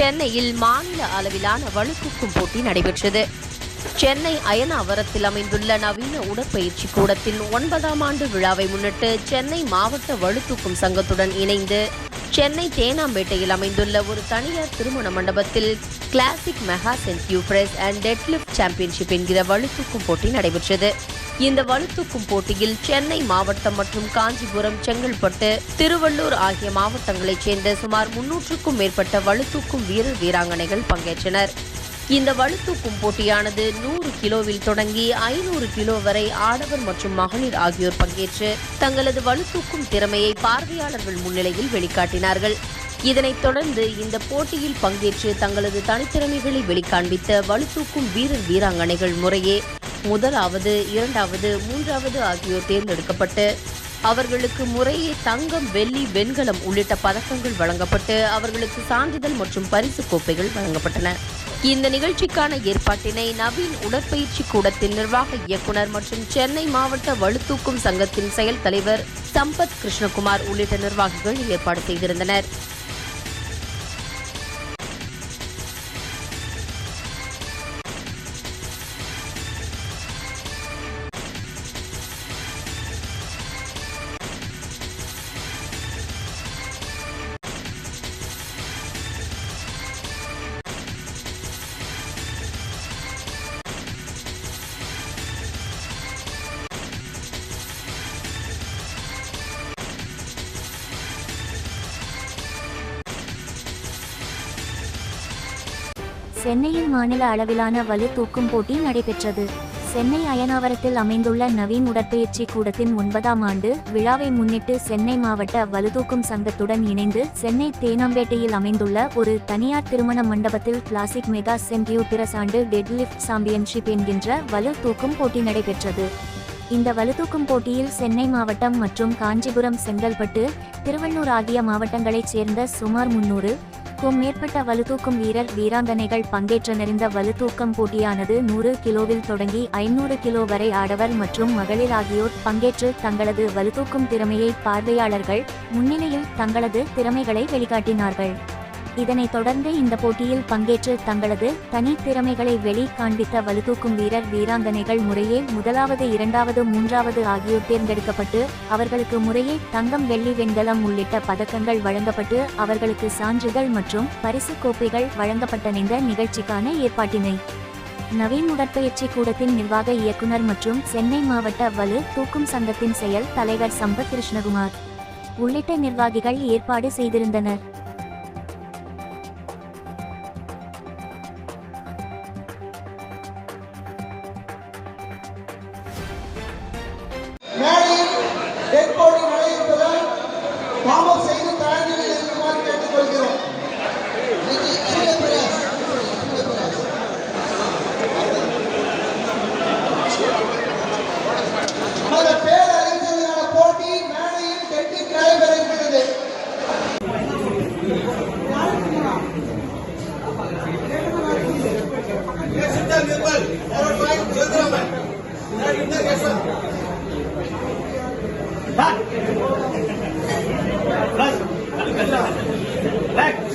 சென்னையில் மாநில அளவிலான வலுதூக்கும் போட்டி நடைபெற்றது. சென்னை அயனாவரத்தில் அமைந்துள்ள நவீன உடற்பயிற்சி கூடத்தின் 9ஆம் ஆண்டு விழாவை முன்னிட்டு சென்னை மாவட்ட வலுதூக்கும் சங்கத்துடன் இணைந்து சென்னை தேனாம்பேட்டையில் அமைந்துள்ள ஒரு தனியார் திருமண மண்டபத்தில் கிளாசிக் மெகா சென்ட்யூ பிரஸ் அண்ட் டெட்லிஃப்ட் சாம்பியன்ஷிப் என்கிற வலுதூக்கும் போட்டி நடைபெற்றது. இந்த வலுதூக்கும் போட்டியில் சென்னை மாவட்டம் மற்றும் காஞ்சிபுரம், செங்கல்பட்டு, திருவள்ளூர் ஆகிய மாவட்டங்களைச் சேர்ந்த சுமார் 300க்கும் மேற்பட்ட வலுதூக்கும் வீரர் வீராங்கனைகள் பங்கேற்றனர். இந்த வலுதூக்கும் போட்டியானது 100 கிலோவில் தொடங்கி 500 கிலோ வரை ஆடவர் மற்றும் மகளிர் ஆகியோர் பங்கேற்று தங்களது வலுதூக்கும் திறமையை பார்வையாளர்கள் முன்னிலையில் வெளிக்காட்டினார்கள். இதனைத் தொடர்ந்து இந்த போட்டியில் பங்கேற்று தங்களது தனித்திறமைகளை வெளிக்காண்பித்த வலுதூக்கும் வீரர் வீராங்கனைகள் முறையே 1வது, 2வது, 3வது ஆகியோர் தேர்ந்தெடுக்கப்பட்டு அவர்களுக்கு முறையே தங்கம், வெள்ளி, வெண்கலம் உள்ளிட்ட பதக்கங்கள் வழங்கப்பட்டு அவர்களுக்கு சான்றிதழ் மற்றும் பரிசு கோப்பைகள் வழங்கப்பட்டன. இந்த நிகழ்ச்சிக்கான ஏற்பாட்டினை நவீன் உடற்பயிற்சி கூடத்தின் நிர்வாக இயக்குநர் மற்றும் சென்னை மாவட்ட வலுதூக்கும் சங்கத்தின் செயல் தலைவர் சம்பத் கிருஷ்ணகுமார் உள்ளிட்ட நிர்வாகிகள் ஏற்பாடு செய்திருந்தனர். சென்னையில் மாநில அளவிலான வலு தூக்கும் போட்டி நடைபெற்றது. சென்னை அயனாவரத்தில் அமைந்துள்ள நவீன் உடற்பயிற்சி கூடத்தின் 9ஆம் ஆண்டு விழாவை முன்னிட்டு சென்னை மாவட்ட வலுதூக்கும் சங்கத்துடன் இணைந்து சென்னை தேனாம்பேட்டையில் அமைந்துள்ள ஒரு தனியார் திருமண மண்டபத்தில் கிளாசிக் மெகா சென்ட்யூ பிரஸ் அண்ட் டெட்லிஃப்ட் சாம்பியன்ஷிப் என்கின்ற வலு தூக்கும் போட்டி நடைபெற்றது. இந்த வலுதூக்கும் போட்டியில் சென்னை மாவட்டம் மற்றும் காஞ்சிபுரம், செங்கல்பட்டு, திருவள்ளூர் ஆகிய மாவட்டங்களைச் சேர்ந்த சுமார் 300க்கும் மேற்பட்ட வலுதூக்கும் வீரர் வீராங்கனைகள் பங்கேற்றனர். இந்த வலுதூக்கம் போட்டியானது 100 கிலோவில் தொடங்கி 500 கிலோ வரை ஆடவர் மற்றும் மகளிர் ஆகியோர் பங்கேற்று தங்களது வலுதூக்கும் திறமையை பார்வையாளர்கள் முன்னிலையில் தங்களது திறமைகளை வெளிக்காட்டினார்கள். இதனைத் தொடர்ந்து இந்த போட்டியில் பங்கேற்று தங்களது தனி திறமைகளை வெளி காண்பித்த வலுதூக்கும் வீரர் வீராங்கனைகள் முறையே 1வது, 2வது, 3வது ஆகியோர் தேர்ந்தெடுக்கப்பட்டு அவர்களுக்கு முறையே தங்கம், வெள்ளி, வெண்கலம் உள்ளிட்ட பதக்கங்கள் வழங்கப்பட்டு அவர்களுக்கு சான்றிதழ் மற்றும் பரிசு கோப்பைகள் வழங்கப்பட்ட இந்த நிகழ்ச்சிக்கான ஏற்பாட்டினை நவீன் உடற்பயிற்சி கூடத்தின் நிர்வாக இயக்குநர் மற்றும் சென்னை மாவட்ட வலு தூக்கும் சங்கத்தின் செயல் தலைவர் சம்பத் கிருஷ்ணகுமார் உள்ளிட்ட நிர்வாகிகள் ஏற்பாடு செய்திருந்தனர். Back.